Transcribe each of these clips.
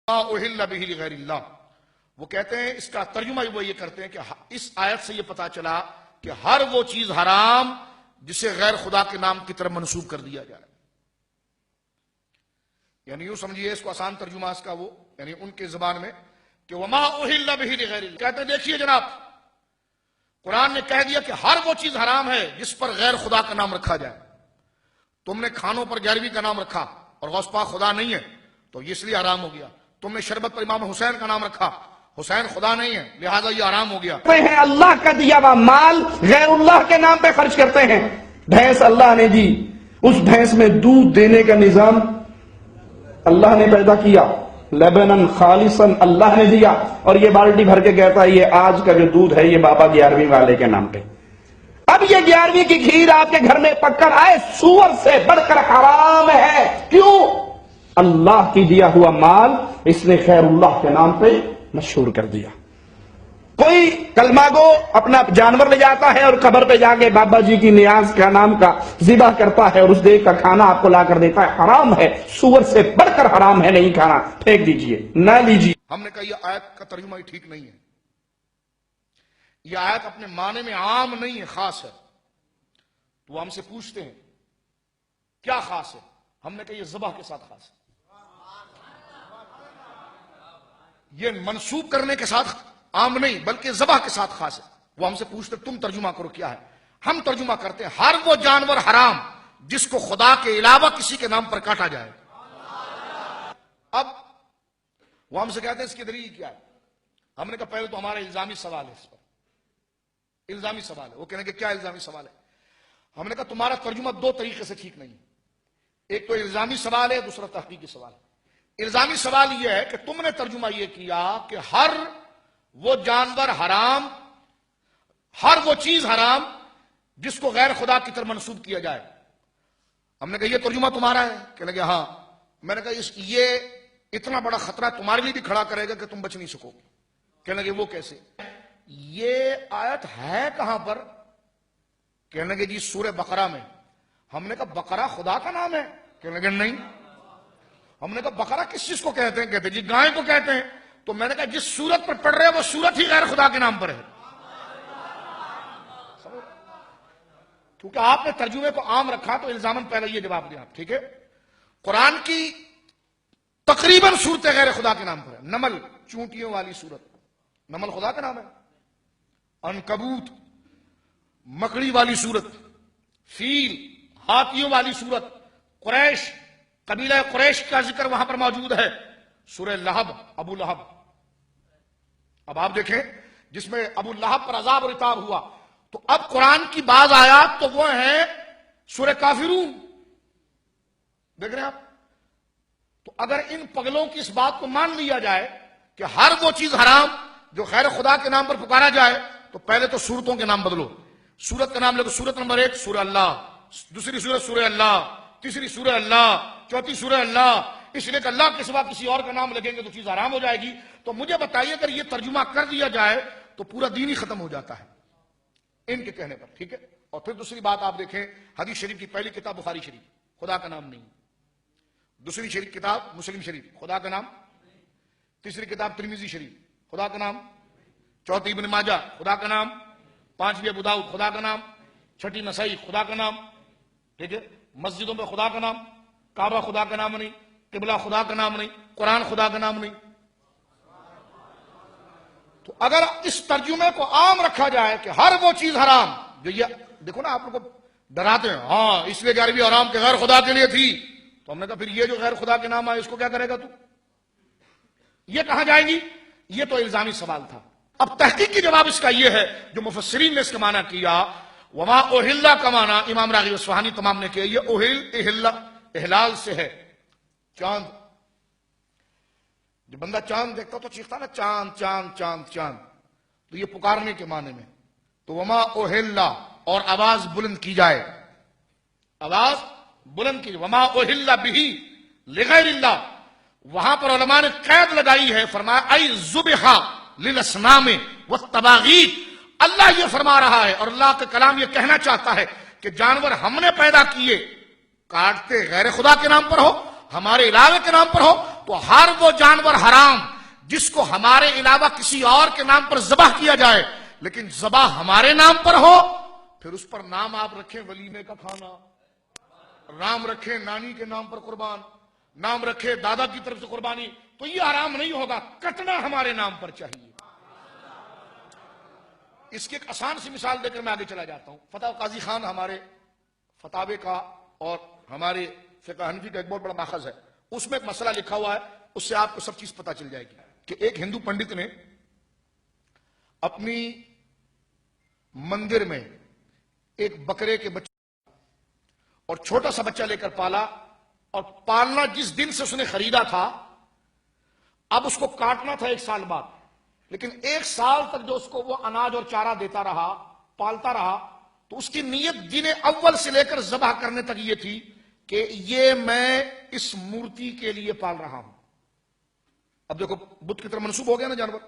اہل بہ لغیر اللہ، وہ کہتے ہیں اس کا ترجمہ وہ یہ کرتے ہیں کہ اس آیت سے یہ پتا چلا کہ ہر وہ چیز حرام جسے غیر خدا کے نام کی طرف منسوب کر دیا جائے. یعنی یوں سمجھیے اس کو آسان ترجمہ اس کا وہ یعنی ان کے زبان میں کہ وما اہل بہ لغیر اللہ، کہتے ہیں دیکھیے جناب قرآن نے کہہ دیا کہ ہر وہ چیز حرام ہے جس پر غیر خدا کا نام رکھا جائے. تم نے کھانوں پر 11ویں کا نام رکھا اور غوث پاک خدا نہیں ہے تو یہ اس لیے حرام ہو گیا. تم نے شربت پر امام حسین کا نام رکھا، حسین خدا نہیں ہے لہذا یہ حرام ہو گیا. اللہ کا دیا ہوا مال غیر اللہ کے نام پہ خرچ کرتے ہیں. بھینس اللہ نے دی، اس بھینس میں دودھ دینے کا نظام اللہ نے پیدا کیا، لبنن خالصن اللہ نے دیا، اور یہ بالٹی بھر کے کہتا ہے یہ آج کا جو دودھ ہے یہ بابا 11ویں والے کے نام پہ. اب یہ 11ویں کی کھیر آپ کے گھر میں پک کر آئے، سور سے بڑھ کر حرام ہے. کیوں؟ اللہ کی دیا ہوا مال اس نے خیر اللہ کے نام پہ مشہور کر دیا. کوئی کلمہ گو اپنا جانور لے جاتا ہے اور قبر پہ جا کے بابا جی کی نیاز کا نام کا ذبح کرتا ہے اور اس دیگ کا کھانا آپ کو لا کر دیتا ہے. حرام ہے، سور سے بڑھ کر حرام ہے، نہیں کھانا، پھینک دیجئے، نہ لیجئے. ہم نے کہا یہ آیت کا ترجمہ ہی ٹھیک نہیں ہے. یہ آیت اپنے معنی میں عام نہیں ہے، خاص ہے. تو وہ ہم سے پوچھتے ہیں کیا خاص ہے؟ ہم نے کہا یہ ذبح کے ساتھ خاص ہے، یہ منسوب کرنے کے ساتھ عام نہیں بلکہ ذبح کے ساتھ خاص ہے. وہ ہم سے پوچھتے تم ترجمہ کرو کیا ہے. ہم ترجمہ کرتے ہیں ہر وہ جانور حرام جس کو خدا کے علاوہ کسی کے نام پر کاٹا جائے. اب وہ ہم سے کہتے ہیں اس کی دلیل کیا ہے. ہم نے کہا پہلے تو ہمارا الزامی سوال ہے، اس پر الزامی سوال ہے. وہ کہنے کہ کیا الزامی سوال ہے؟ ہم نے کہا تمہارا ترجمہ دو طریقے سے ٹھیک نہیں ہے. ایک تو الزامی سوال ہے، دوسرا تحقیقی سوال ہے. الزامی سوال یہ ہے کہ تم نے ترجمہ یہ کیا کہ ہر وہ جانور حرام، ہر وہ چیز حرام جس کو غیر خدا کی طرف منسوب کیا جائے. ہم نے کہا یہ ترجمہ تمہارا ہے؟ کہنے لگے ہاں. میں نے کہا یہ اتنا بڑا خطرہ تمہارے لیے بھی کھڑا کرے گا کہ تم بچ نہیں سکو گے. کہنے لگے وہ کیسے؟ یہ آیت ہے کہاں پر؟ کہنے لگے جی سورہ بقرہ میں. ہم نے کہا بقرہ خدا کا نام ہے؟ کہنے لگے نہیں. ہم نے کہا بقرہ کس چیز کو کہتے ہیں؟ کہتے جی گائے کو کہتے ہیں. تو میں نے کہا جس سورت پر پڑھ رہے ہیں وہ سورت ہی غیر خدا کے نام پر ہے. کیونکہ آپ نے ترجمے کو عام رکھا تو الزاماً پہلے یہ جواب دیا. ٹھیک ہے، قرآن کی تقریباً صورتیں غیر خدا کے نام پر ہے. نمل چونٹیوں والی صورت، نمل خدا کا نام ہے. عنکبوت مکڑی والی صورت، فیل ہاتھیوں والی صورت، قریش قبیلہ قریش کا ذکر وہاں پر موجود ہے. سورہ لہب، ابو لہب. اب آپ دیکھیں جس میں ابو لہب پر عذاب اور عتاب ہوا. تو اب قرآن کی بعض آیات تو وہ ہیں سورہ کافرون، دیکھ رہے ہیں آپ. تو اگر ان پگلوں کی اس بات کو مان لیا جائے کہ ہر وہ چیز حرام جو خیر خدا کے نام پر پکارا جائے تو پہلے تو سورتوں کے نام بدلو. سورت کا نام لے تو سورت نمبر 1 سورہ اللہ، دوسری سورت سورہ اللہ، تیسری سورہ اللہ، چوتھی سورہ اللہ. اس لیے کہ اللہ کے سوا کسی اور کا نام لگیں گے تو چیز حرام ہو جائے گی. تو مجھے بتائیے اگر یہ ترجمہ کر دیا جائے تو پورا دین ہی ختم ہو جاتا ہے ان کے کہنے پر. ٹھیک ہے. اور پھر دوسری بات آپ دیکھیں حدیث شریف کی پہلی کتاب بخاری شریف، خدا کا نام نہیں. دوسری شریف کتاب مسلم شریف، خدا کا نام. تیسری کتاب ترمذی شریف، خدا کا نام. چوتھی ابن ماجہ، خدا کا نام. پانچویں ابو داؤد، خدا کا نام. چھٹی نسائی، خدا کا نام. ٹھیک ہے. مسجدوں میں خدا کا نام، کعبہ خدا کا نام نہیں، قبلہ خدا کا نام نہیں، قرآن خدا کا نام نہیں. تو اگر اس ترجمے کو عام رکھا جائے کہ ہر وہ چیز حرام جو یہ دیکھو نا آپ لوگ کو ڈراتے ہیں ہاں اس لیے 11ویں حرام کے غیر خدا کے لیے تھی. تو ہم نے کہا پھر یہ جو غیر خدا کے نام آئے اس کو کیا کرے گا تو؟ یہ کہاں جائے گی؟ یہ تو الزامی سوال تھا. اب تحقیقی جواب اس کا یہ ہے جو مفسرین نے اس کا معنی کیا. وما اوہل کا معنی امام راغب اصفہانی تمام نے کیا. یہ اوہل احلال سے ہے. چاند، جب بندہ چاند دیکھتا تو چیختا نا چاند چاند چاند چاند، تو یہ پکارنے کے معنی میں. تو وما اوہل اور آواز بلند کی جائے، آواز بلند کی جائے. وما اوہل بہ لغیر اللہ، وہاں پر علماء نے قید لگائی ہے، فرمایا ای ذبح للاصنام والطواغیت. اللہ یہ فرما رہا ہے اور اللہ کا کلام یہ کہنا چاہتا ہے کہ جانور ہم نے پیدا کیے، کاٹتے غیر خدا کے نام پر ہو، ہمارے علاوہ کے نام پر ہو، تو ہر وہ جانور حرام جس کو ہمارے علاوہ کسی اور کے نام پر ذبح کیا جائے لیکن ذبح ہمارے نام پر ہو، پھر اس پر نام آپ رکھیں ولیمے کا کھانا، نام رکھیں نانی کے نام پر قربان، نام رکھے دادا کی طرف سے قربانی، تو یہ حرام نہیں ہوگا، کٹنا ہمارے نام پر چاہیے۔ اس کی ایک آسان سی مثال دے کر میں آگے چلا جاتا ہوں۔ فتح قاضی خان ہمارے فتاوے کا اور ہمارے فقہ حنفی کا ایک بہت بڑا ماخذ ہے، اس میں ایک مسئلہ لکھا ہوا ہے، اس سے آپ کو سب چیز پتہ چل جائے گی کہ ایک ہندو پنڈت نے اپنی مندر میں ایک بکرے کے بچے اور چھوٹا سا بچہ لے کر پالا، اور پالنا جس دن سے اس نے خریدا تھا اب اس کو کاٹنا تھا 1 سال بعد، لیکن 1 سال تک جو اس کو وہ اناج اور چارہ دیتا رہا، پالتا رہا، تو اس کی نیت دن اول سے لے کر ذبح کرنے تک یہ تھی کہ یہ میں اس مورتی کے لیے پال رہا ہوں۔ اب دیکھو بت کی طرح منسوب ہو گیا نا جانور۔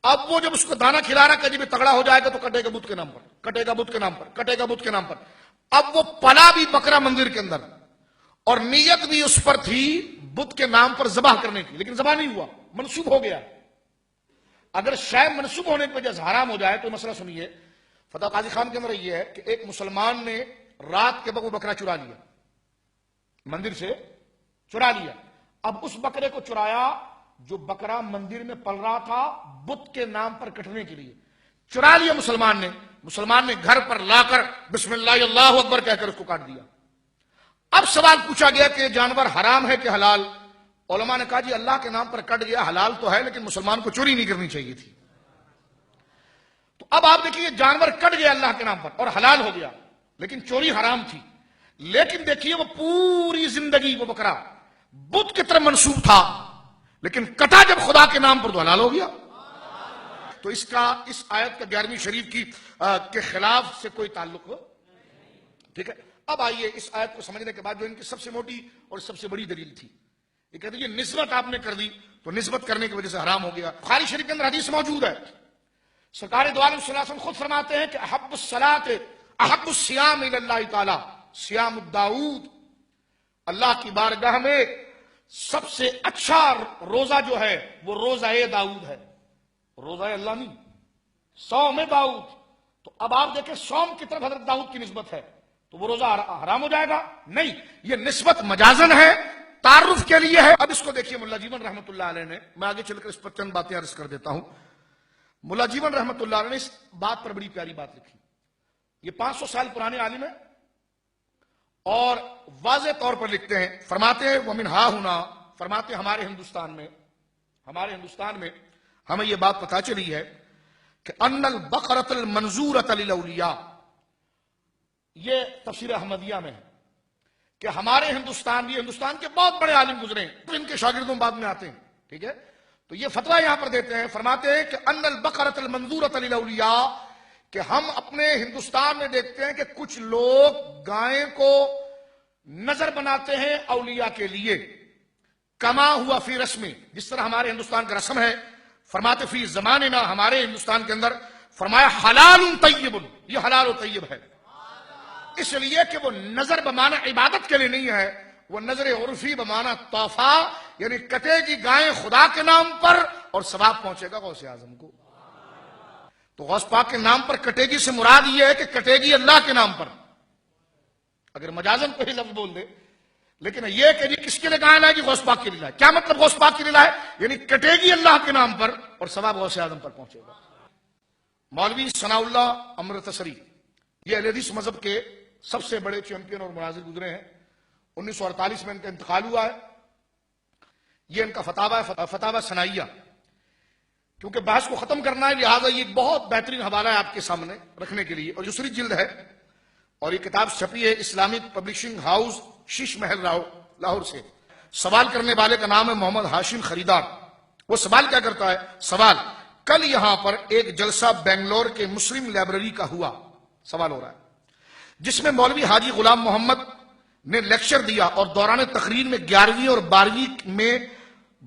اب وہ جب اس کو دانا کھلا رہا کہ جب یہ تگڑا ہو جائے گا تو کٹے گا بت کے نام پر، کٹے گا بت کے نام پر، کٹے گا بت کے نام پر۔ اب وہ پلا بھی بکرا مندر کے اندر اور نیت بھی اس پر تھی بت کے نام پر ذبح کرنے کی، لیکن ذبح نہیں ہوا، منسوب ہو گیا۔ اگر شے منسوب ہونے کی وجہ سے حرام ہو جائے تو مسئلہ سنیے۔ فتح قاضی خان کے اندر یہ ہے کہ ایک مسلمان نے رات کے وقت وہ بکرا چرا لیا، مندر سے چرا لیا۔ اب اس بکرے کو چرایا جو بکرا مندر میں پل رہا تھا بت کے نام پر کٹنے کے لیے، چرا لیا مسلمان نے گھر پر لا کر بسم اللہ اللہ اکبر کہہ کر اس کو کاٹ دیا۔ اب سوال پوچھا گیا کہ جانور حرام ہے کہ حلال؟ علماء نے کہا جی اللہ کے نام پر کٹ گیا، حلال تو ہے لیکن مسلمان کو چوری نہیں کرنی چاہیے تھی۔ تو اب آپ دیکھیے جانور کٹ گیا اللہ کے نام پر اور حلال ہو گیا، لیکن چوری حرام تھی۔ لیکن دیکھیے وہ پوری زندگی وہ بکرا بت کی طرف منسوب تھا، لیکن کٹا جب خدا کے نام پر تو حلال ہو گیا۔ تو اس آیت کا 11ویں شریف کے خلاف سے کوئی تعلق ٹھیک ہے۔ اب آئیے اس آیت کو سمجھنے کے بعد جو ان کی سب سے موٹی اور سب سے بڑی دلیل تھی، یہ کہتے ہیں نسبت آپ نے کر دی تو نسبت کرنے کی وجہ سے حرام ہو گیا۔ بخاری شریف کے اندر حدیث موجود ہے، سرکار دو عالم صلی اللہ علیہ وسلم خود فرماتے ہیں کہ احب الصلاۃ احب الصیام الی اللہ تعالی صیام داؤد، اللہ کی بارگاہ میں سب سے اچھا روزہ جو ہے وہ روزہ داؤد ہے، روزہ اللہ نہیں، صوم داؤد۔ تو اب آپ دیکھیں صوم کی طرف حضرت داؤد کی نسبت ہے تو وہ روزہ حرام ہو جائے گا؟ نہیں، یہ نسبت مجازن ہے، تعارف کے لیے ہے۔ اب اس کو دیکھیے ملا جیون رحمۃ اللہ علیہ نے، میں آگے چل کر اس پر چند باتیں عرض کر دیتا ہوں۔ ملا جیون رحمۃ اللہ علیہ نے اس بات پر بڑی پیاری بات لکھی۔ یہ 500 سال پرانے عالم ہیں اور واضح طور پر لکھتے ہیں، فرماتے ہیں وَمِنْ ہَا ہُنَا، فرماتے ہیں ہمارے ہندوستان میں ہمیں یہ بات پتہ چلی ہے کہ ان البقرۃ المنظورۃ للاولیاء، یہ تفسیر احمدیہ میں ہے کہ ہمارے ہندوستان کے بہت بڑے عالم گزرے ہیں، تو ان کے شاگردوں بعد میں آتے ہیں، ٹھیک ہے۔ تو یہ فتویٰ یہاں پر دیتے ہیں، فرماتے ہیں کہ ان البقرۃ المنظورۃ للاولیاء، کہ ہم اپنے ہندوستان میں دیکھتے ہیں کہ کچھ لوگ گائے کو نظر بناتے ہیں اولیاء کے لیے، کما ہوا فی رسمی، جس طرح ہمارے ہندوستان کا رسم ہے۔ فرماتے فی زماننا، ہمارے ہندوستان کے اندر فرمایا حلال طیب، یہ حلال و طیب ہے، اس لیے کہ وہ نظر بمانا عبادت کے لیے نہیں ہے، وہ نظر عرفی بمانا تحفہ، یعنی کٹے گی گائیں خدا کے نام پر اور ثواب پہنچے گا غوث اعظم کو۔ تو غوث پاک کے نام پر کٹے گی سے مراد یہ ہے کہ کٹے گی اللہ کے نام پر، اگر مجازن کوئی لفظ بول دے، لیکن یہ کہ جی کس کے لیے گائے لائے گی؟ غوث پاک کے لیے لائے۔ کیا مطلب غوث پاک کے لیے لائے؟ یعنی کٹے گی اللہ کے نام پر اور ثواب غوث اعظم پر پہنچے گا۔ مولوی ثناء اللہ امرتسری، یہ اہل حدیث مذہب کے سب سے بڑے چیمپئن اور مناظر گزرے ہیں، 1948 میں ان کا انتقال ہوا ہے۔ یہ ان کا فتاوی ثنائیہ، کیونکہ بحث کو ختم کرنا ہے لہٰذا یہ بہت بہترین حوالہ ہے آپ کے سامنے رکھنے کے لیے، اور دوسری جلد ہے، اور یہ کتاب چھپی ہے اسلامک پبلشنگ ہاؤس شیش محل لاہور سے۔ سوال کرنے والے کا نام ہے محمد ہاشم خریدار۔ وہ سوال کیا کرتا ہے؟ سوال، کل یہاں پر ایک جلسہ بنگلور کے مسلم لائبریری کا ہوا، سوال ہو رہا ہے، جس میں مولوی حاجی غلام محمد نے لیکچر دیا اور دوران تقریر میں 11ویں اور 12ویں میں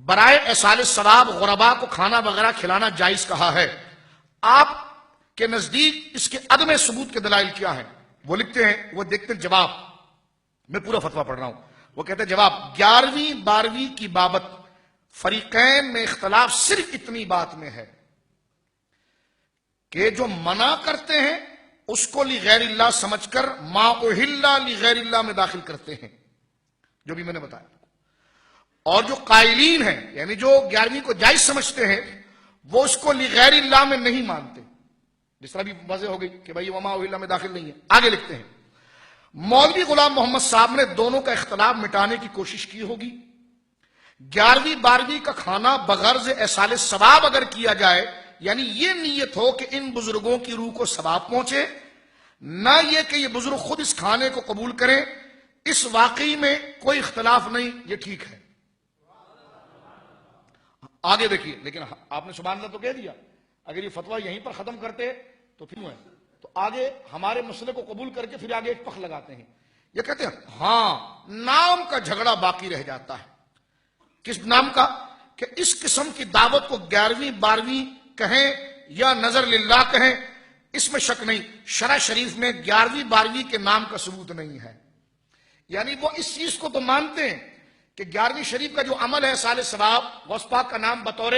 برائے ایصال ثواب غرباء کو کھانا وغیرہ کھلانا جائز کہا ہے۔ آپ کے نزدیک اس کے عدم ثبوت کے دلائل کیا ہیں؟ وہ لکھتے ہیں، وہ دیکھتے ہیں جواب، میں پورا فتویٰ پڑھ رہا ہوں۔ وہ کہتے ہیں جواب 11ویں 12ویں کی بابت فریقین میں اختلاف صرف اتنی بات میں ہے کہ جو منع کرتے ہیں اس کو لغیر اللہ سمجھ کر ما احل لغیر اللہ میں داخل کرتے ہیں، جو بھی میں نے بتایا، اور جو قائلین ہیں یعنی جو 11ویں کو جائز سمجھتے ہیں وہ اس کو لغیر اللہ میں نہیں مانتے، جس طرح بھی واضح ہو گئی کہ بھائی وما احل میں داخل نہیں ہے۔ آگے لکھتے ہیں مولوی غلام محمد صاحب نے دونوں کا اختلاف مٹانے کی کوشش کی ہوگی۔ 11ویں 12ویں کا کھانا بغرض ایصال ثواب اگر کیا جائے، یعنی یہ نیت ہو کہ ان بزرگوں کی روح کو ثواب پہنچے، نہ یہ کہ یہ بزرگ خود اس کھانے کو قبول کریں، اس واقعی میں کوئی اختلاف نہیں، یہ ٹھیک ہے۔ آگے دیکھیے، لیکن آپ نے سبحان اللہ تو کہہ دیا، اگر یہ فتویٰ یہیں پر ختم کرتے تو پھر ہے، تو آگے ہمارے مسئلے کو قبول کر کے پھر آگے ایک پخ لگاتے ہیں، یہ کہتے ہیں ہاں نام کا جھگڑا باقی رہ جاتا ہے۔ کس نام کا؟ کہ اس قسم کی دعوت کو 11ویں 12ویں کہیں یا نظر للہ کہیں، اس میں شک نہیں، شرع شریف میں 11ویں 12ویں کے نام کا ثبوت نہیں ہے۔ یعنی وہ اس چیز کو تو مانتے ہیں کہ 11ویں شریف کا جو عمل ہے سال ثواب، غوث پاک کا نام بطور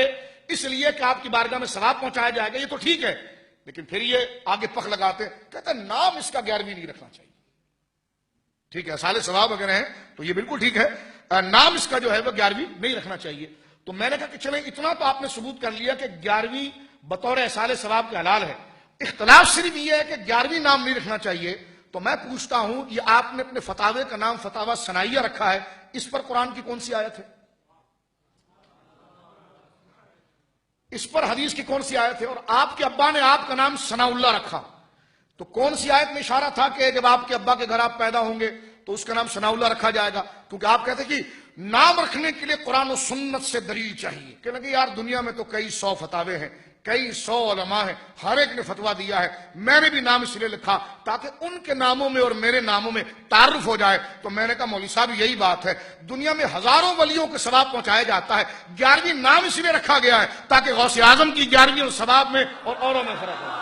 اس لیے کہ آپ کی بارگاہ میں ثواب پہنچایا جائے گا، یہ تو ٹھیک ہے، لیکن پھر یہ آگے پخ لگاتے ہیں، کہتے ہیں نام اس کا 11ویں نہیں رکھنا چاہیے۔ ٹھیک ہے، سال ثواب اگر ہیں تو یہ بالکل ٹھیک ہے، نام اس کا جو ہے وہ 11ویں نہیں رکھنا چاہیے۔ تو میں نے کہا کہ چلیں اتنا تو آپ نے ثبوت کر لیا کہ 11ویں بطور احصال ثواب کے حلال ہے، اختلاف صرف یہ ہے کہ 11ویں نام نہیں رکھنا چاہیے۔ تو میں پوچھتا ہوں یہ آپ نے اپنے فتاوے کا نام فتاوی ثنائیہ رکھا ہے، اس پر قرآن کی کون سی آیت ہے؟ اس پر حدیث کی کون سی آیت ہے؟ اور آپ کے ابا نے آپ کا نام ثناء اللہ رکھا، تو کون سی آیت میں اشارہ تھا کہ جب آپ کے ابا کے گھر آپ پیدا ہوں گے تو اس کا نام ثناء اللہ رکھا جائے گا؟ کیونکہ آپ کہتے کہ نام رکھنے کے لیے قرآن و سنت سے دلیل چاہیے، کہ لگے یار دنیا میں تو کئی 100 فتاوے ہیں، کئی 100 علماء ہیں، ہر ایک نے فتویٰ دیا ہے، میں نے بھی نام اس لیے لکھا تاکہ ان کے ناموں میں اور میرے ناموں میں تعارف ہو جائے۔ تو میں نے کہا مولوی صاحب یہی بات ہے، دنیا میں ہزاروں ولیوں کو ثواب پہنچایا جاتا ہے، 11ویں نام اس لیے رکھا گیا ہے تاکہ غوث اعظم کی 11ویں اور ثواب میں اور اوروں میں فرق ہو۔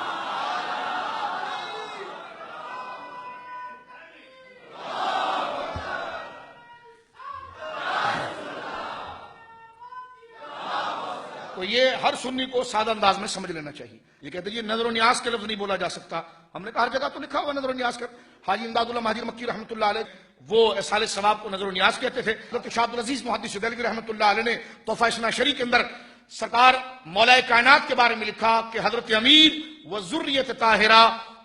تو یہ ہر سنی کو سادہ انداز میں سمجھ لینا چاہیے۔ یہ کہتے ہیں یہ نظر و نیاز کے لفظ نہیں بولا جا سکتا، ہم نے کہا ہر جگہ تو لکھا ہوا نظر و نیاز کر۔ حاجی امداد اللہ مہاجر مکی رحمۃ اللہ علیہ وہ احصال ثواب کو نظر و نیاز کہتے تھے۔ حضرت شاہ عبدالعزیز محدث دہلوی رحمۃ اللہ علیہ نے تحفہ اثنا شری کے اندر سرکار مولا کائنات کے بارے میں لکھا کہ حضرت امیر و ذریت طاہرہ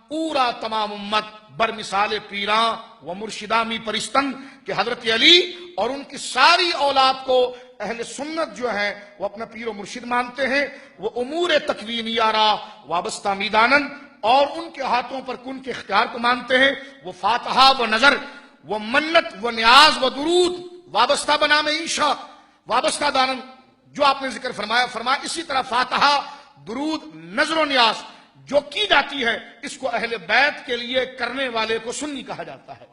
پورا تمام امت بر مثال پیراں و مرشدامی پرستن، کہ حضرت علی اور ان کی ساری اولاد کو اہل سنت جو ہیں وہ اپنا پیر و مرشد مانتے ہیں، وہ امور تکوینیہ را وابستہ میدانن، اور ان کے ہاتھوں پر کن کے اختیار کو مانتے ہیں، وہ فاتحہ و نظر و منت و نیاز و درود وابستہ بنام انشاء وابستہ دانن، جو آپ نے ذکر فرمایا اسی طرح فاتحہ، درود، نظر و نیاز جو کی جاتی ہے اس کو اہل بیت کے لیے کرنے والے کو سنی کہا جاتا ہے۔